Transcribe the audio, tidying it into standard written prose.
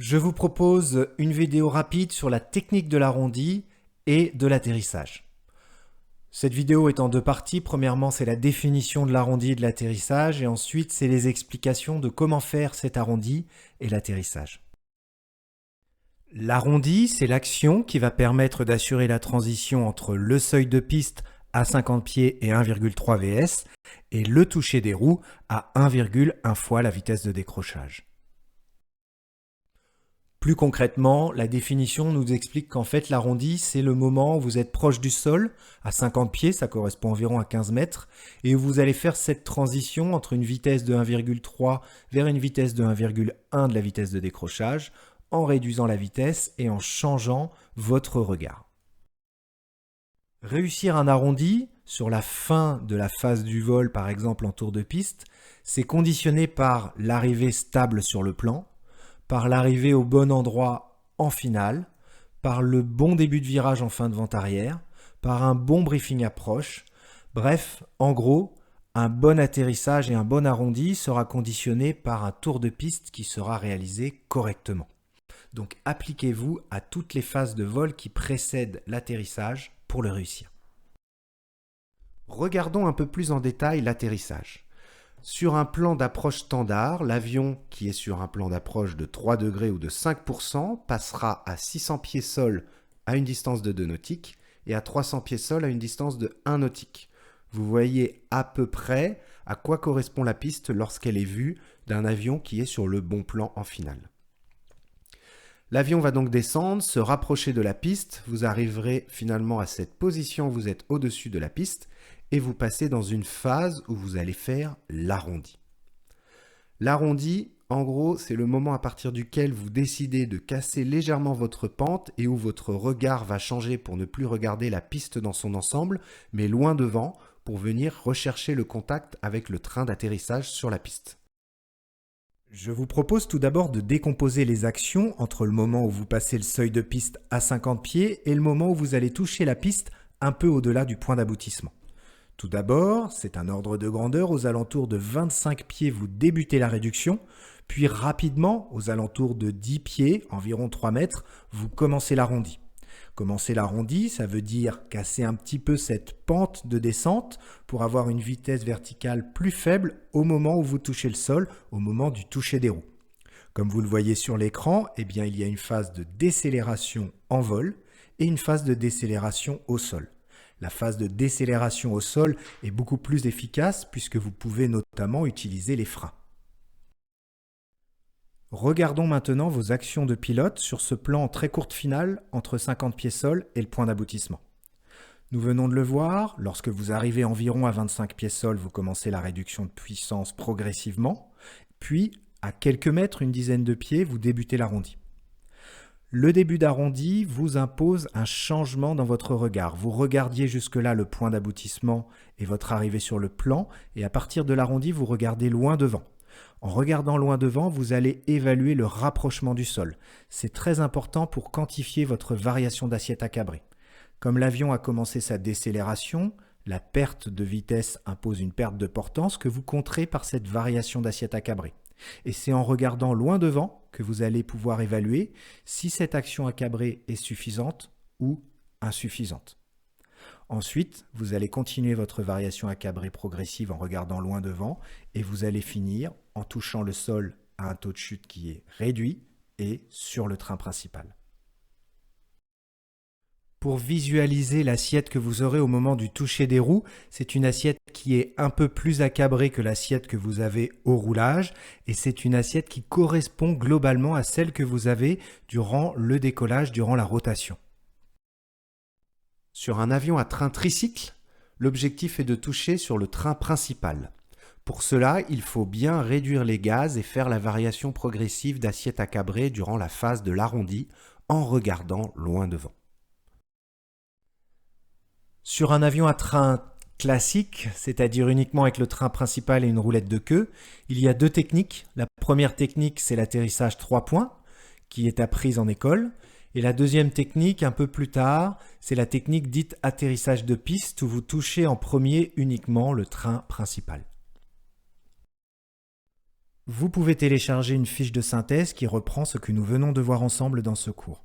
Je vous propose une vidéo rapide sur la technique de l'arrondi et de l'atterrissage. Cette vidéo est en deux parties. Premièrement, c'est la définition de l'arrondi et de l'atterrissage, et ensuite, c'est les explications de comment faire cet arrondi et l'atterrissage. L'arrondi, c'est l'action qui va permettre d'assurer la transition entre le seuil de piste à 50 pieds et 1,3 VS et le toucher des roues à 1,1 fois la vitesse de décrochage. Plus concrètement, la définition nous explique qu'en fait l'arrondi, c'est le moment où vous êtes proche du sol, à 50 pieds, ça correspond environ à 15 mètres, et où vous allez faire cette transition entre une vitesse de 1,3 vers une vitesse de 1,1 de la vitesse de décrochage, en réduisant la vitesse et en changeant votre regard. Réussir un arrondi sur la fin de la phase du vol, par exemple en tour de piste, c'est conditionné par l'arrivée stable sur le plan, par l'arrivée au bon endroit en finale, par le bon début de virage en fin de vente arrière, par un bon briefing approche. Bref, en gros, un bon atterrissage et un bon arrondi sera conditionné par un tour de piste qui sera réalisé correctement. Donc appliquez-vous à toutes les phases de vol qui précèdent l'atterrissage pour le réussir. Regardons un peu plus en détail l'atterrissage. Sur un plan d'approche standard, l'avion qui est sur un plan d'approche de 3 degrés ou de 5% passera à 600 pieds sol à une distance de 2 nautiques et à 300 pieds sol à une distance de 1 nautique. Vous voyez à peu près à quoi correspond la piste lorsqu'elle est vue d'un avion qui est sur le bon plan en finale. L'avion va donc descendre, se rapprocher de la piste, vous arriverez finalement à cette position où vous êtes au-dessus de la piste et vous passez dans une phase où vous allez faire l'arrondi. L'arrondi, en gros, c'est le moment à partir duquel vous décidez de casser légèrement votre pente et où votre regard va changer pour ne plus regarder la piste dans son ensemble, mais loin devant pour venir rechercher le contact avec le train d'atterrissage sur la piste. Je vous propose tout d'abord de décomposer les actions entre le moment où vous passez le seuil de piste à 50 pieds et le moment où vous allez toucher la piste un peu au-delà du point d'aboutissement. Tout d'abord, c'est un ordre de grandeur, aux alentours de 25 pieds, vous débutez la réduction, puis rapidement, aux alentours de 10 pieds, environ 3 mètres, vous commencez l'arrondi. Commencer l'arrondi, ça veut dire casser un petit peu cette pente de descente pour avoir une vitesse verticale plus faible au moment où vous touchez le sol, au moment du toucher des roues. Comme vous le voyez sur l'écran, eh bien, il y a une phase de décélération en vol et une phase de décélération au sol. La phase de décélération au sol est beaucoup plus efficace puisque vous pouvez notamment utiliser les freins. Regardons maintenant vos actions de pilote sur ce plan en très courte finale entre 50 pieds sol et le point d'aboutissement. Nous venons de le voir, lorsque vous arrivez environ à 25 pieds sol, vous commencez la réduction de puissance progressivement, puis à quelques mètres, une dizaine de pieds, vous débutez l'arrondi. Le début d'arrondi vous impose un changement dans votre regard. Vous regardiez jusque-là le point d'aboutissement et votre arrivée sur le plan, et à partir de l'arrondi, vous regardez loin devant. En regardant loin devant, vous allez évaluer le rapprochement du sol. C'est très important pour quantifier votre variation d'assiette à cabrer. Comme l'avion a commencé sa décélération, la perte de vitesse impose une perte de portance que vous compterez par cette variation d'assiette à cabrer. Et c'est en regardant loin devant que vous allez pouvoir évaluer si cette action à cabrer est suffisante ou insuffisante. Ensuite, vous allez continuer votre variation à cabrer progressive en regardant loin devant et vous allez finir en touchant le sol à un taux de chute qui est réduit et sur le train principal. Pour visualiser l'assiette que vous aurez au moment du toucher des roues, c'est une assiette qui est un peu plus accabrée que l'assiette que vous avez au roulage et c'est une assiette qui correspond globalement à celle que vous avez durant le décollage, durant la rotation. Sur un avion à train tricycle, l'objectif est de toucher sur le train principal. Pour cela, il faut bien réduire les gaz et faire la variation progressive d'assiette à cabrer durant la phase de l'arrondi en regardant loin devant. Sur un avion à train classique, c'est-à-dire uniquement avec le train principal et une roulette de queue, il y a deux techniques. La première technique, c'est l'atterrissage 3 points, qui est apprise en école. Et la deuxième technique, un peu plus tard, c'est la technique dite atterrissage de piste, où vous touchez en premier uniquement le train principal. Vous pouvez télécharger une fiche de synthèse qui reprend ce que nous venons de voir ensemble dans ce cours.